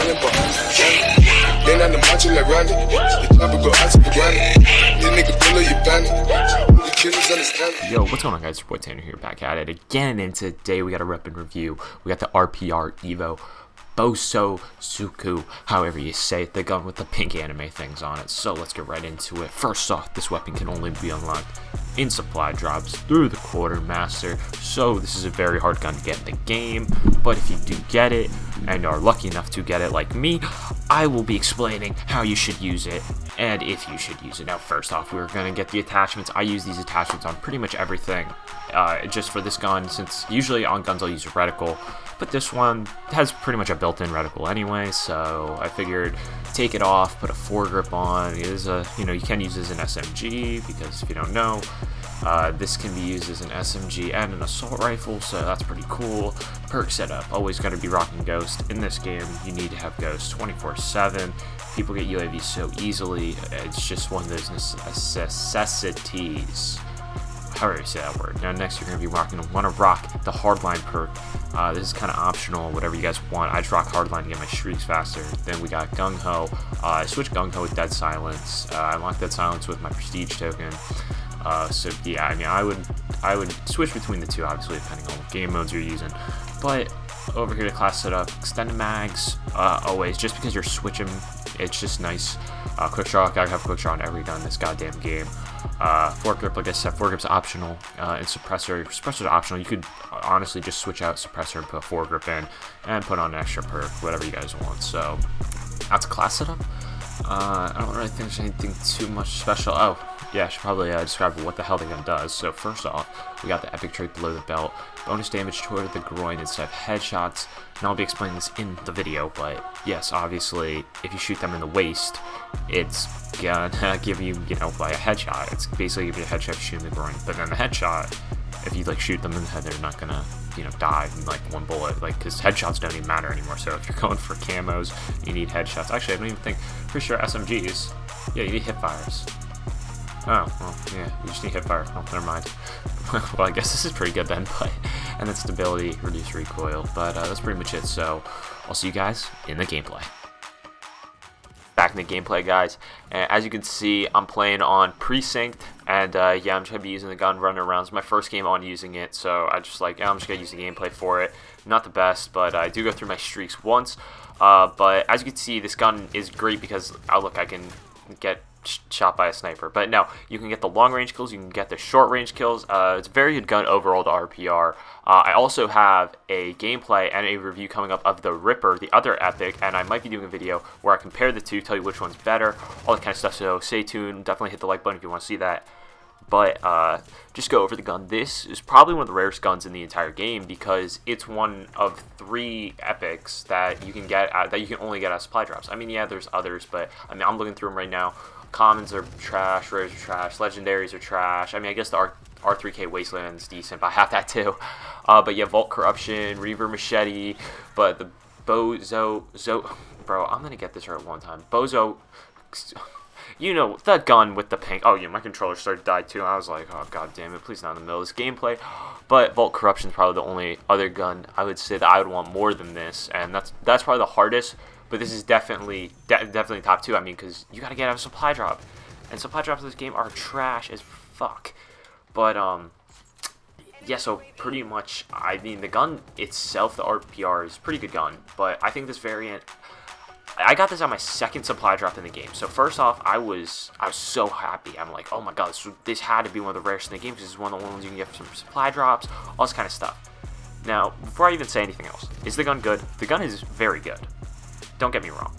running behind. Been on the macho like Randy. The chopper go out to the granny. This nigga pull up your bandit. The killers understand. Yo, what's going on, guys? Your boy Tanner here, back at it again, and today we got a rep and review. We got the RPR Evo Bosozoku, however you say it, the gun with the pink anime things on it. So let's get right into it. First off, this weapon can only be unlocked in supply drops through the quartermaster, so this is a very hard gun to get in the game. But if you do get it and are lucky enough to get it like me, I will be explaining how you should use it and if you should use it. Now, first off, we're gonna get the attachments. I use these attachments on pretty much everything, just for this gun, since usually on guns I'll use a reticle, but this one has pretty much a built-in reticle anyway, so I figured take it off, put a foregrip on. It is a, you can use this as an SMG, because if you don't know, this can be used as an SMG and an assault rifle, so that's pretty cool. Perk setup, always got to be rocking Ghost. In this game, you need to have Ghost 24/7. People get UAVs so easily, it's just one of those necessities. However you say that word. Now next you're going to be want to rock the hardline perk. This is kind of optional, whatever you guys want. I just rock hardline to get my streaks faster. Then we got Gung Ho. I switch Gung Ho with Dead Silence. I unlock Dead Silence with my prestige token. So yeah, I mean, I would switch between the two, obviously, depending on what game modes you're using. But over here to class setup, extended mags, always, just because you're switching, it's just nice. Quick draw, gotta have quick draw on every gun in this goddamn game. Foregrip, like I said, foregrip's optional, and suppressor's optional. You could honestly just switch out suppressor and put foregrip in, and put on an extra perk, whatever you guys want. So that's class setup. I don't really think there's anything too much special. Oh, yeah, I should probably describe what the hell the gun does. So first off, we got the epic trait below the belt, bonus damage toward the groin instead of headshots, and I'll be explaining this in the video, but yes, obviously, if you shoot them in the waist, it's gonna give you, like a headshot. It's basically give you a headshot if you shoot in the groin, but then the headshot, if you like shoot them in the head, they're not gonna die in like one bullet, like, because headshots don't even matter anymore. So if you're going for camos, you need headshots. Actually, I don't even think, pretty sure SMGs, yeah, you need hip fires. Oh, well, yeah, you just need hip fire. Oh, never mind. Well, I guess this is pretty good then, but, and then stability, reduce recoil, but that's pretty much it. So I'll see you guys in the gameplay. Back in the gameplay, guys, and as you can see, I'm playing on Precinct, and yeah, I'm just gonna be using the gun running around. It's my first game on using it, so I'm just gonna use the gameplay for it. Not the best, but I do go through my streaks once. But as you can see, this gun is great because I can get shot by a sniper. But now you can get the long range kills, you can get the short range kills. It's a very good gun overall to RPR. I also have a gameplay and a review coming up of the Ripper, the other epic, and I might be doing a video where I compare the two, tell you which one's better, all that kind of stuff. So stay tuned, definitely hit the like button if you want to see that. But just go over the gun. This is probably one of the rarest guns in the entire game because it's one of 3 epics that you can get that you can only get at supply drops. I mean, yeah, there's others, but I mean, I'm looking through them right now. Commons are trash, rares are trash, legendaries are trash. I mean, I guess the R3K Wasteland's decent, but I have that too. But yeah, Vault Corruption, Reaver Machete, but the bro, I'm gonna get this right one time. The gun with the pink. Oh yeah, my controller started to die too. I was like, oh god damn it, please not in the middle of this gameplay. But Vault Corruption is probably the only other gun I would say that I would want more than this, and that's probably the hardest. But this is definitely top 2. I mean, because you gotta get out of supply drop, and supply drops in this game are trash as fuck. But yeah, so pretty much, I mean, the gun itself, the RPR, is a pretty good gun. But I think this variant, I got this on my 2nd supply drop in the game. So first off, I was so happy. I'm like, oh my god, this had to be one of the rarest in the game because this is one of the ones you can get from supply drops, all this kind of stuff. Now, before I even say anything else, is the gun good? The gun is very good. Don't get me wrong,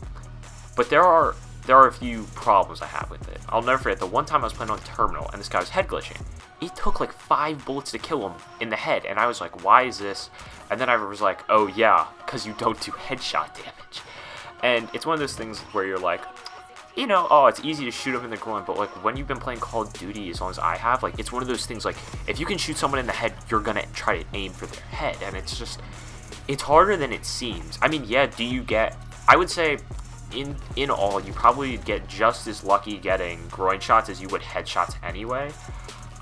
but there are a few problems I have with it. I'll never forget the one time I was playing on Terminal and this guy was head glitching. It took like 5 bullets to kill him in the head, and I was like, why is this? And then I was like, oh yeah, because you don't do headshot damage. And it's one of those things where you're like, oh, it's easy to shoot him in the groin, but like when you've been playing Call of Duty as long as I have, like it's one of those things like if you can shoot someone in the head, you're gonna try to aim for their head, and it's harder than it seems. I mean, yeah, I would say in all, you probably get just as lucky getting groin shots as you would headshots anyway.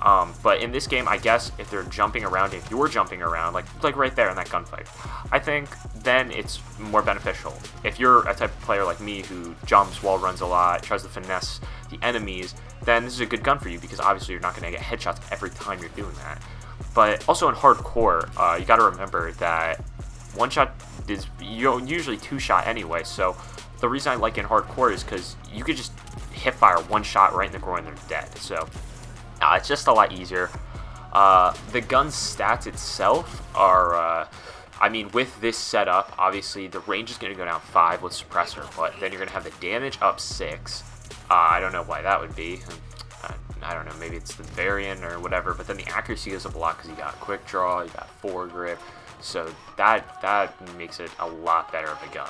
But in this game, I guess if they're jumping around, if you're jumping around, like right there in that gunfight, I think then it's more beneficial. If you're a type of player like me who jumps, wall runs a lot, tries to finesse the enemies, then this is a good gun for you because obviously you're not going to get headshots every time you're doing that. But also in hardcore, you got to remember that one shot is usually two shot anyway. So the reason I like in hardcore is because you could just hip fire one shot right in the groin and they're dead. So it's just a lot easier. The gun's stats itself are, I mean, with this setup, obviously the range is going to go down 5 with suppressor, but then you're going to have the damage up 6. I don't know why that would be. I don't know, maybe it's the variant or whatever, but then the accuracy goes up a lot because you got quick draw, you got foregrip, so that makes it a lot better of a gun.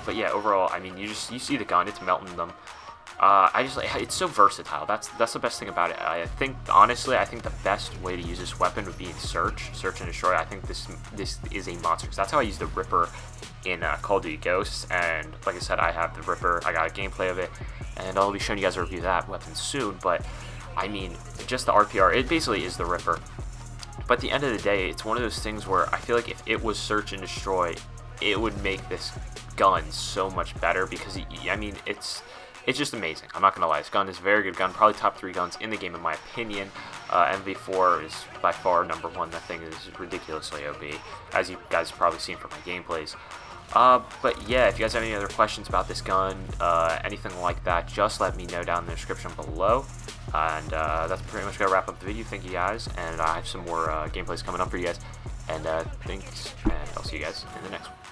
But yeah, overall, I mean, you see the gun, it's melting them. It's so versatile. That's the best thing about it. I think, honestly, the best way to use this weapon would be in search and destroy. I think this is a monster, because that's how I use the Ripper in Call of Duty Ghosts, and like I said, I have the Ripper, I got a gameplay of it, and I'll be showing you guys a review of that weapon soon. But I mean, just the RPR, it basically is the Ripper. But at the end of the day, it's one of those things where I feel like if it was search and destroy, it would make this gun so much better, because I mean, it's just amazing. I'm not gonna lie, this gun is a very good gun, probably top 3 guns in the game in my opinion. MV4 is by far number 1. That thing is ridiculously OP, as you guys have probably seen from my gameplays. But yeah, if you guys have any other questions about this gun, anything like that, just let me know down in the description below. And that's pretty much gonna wrap up the video. Thank you guys, and I have some more gameplays coming up for you guys. And thanks, and I'll see you guys in the next one.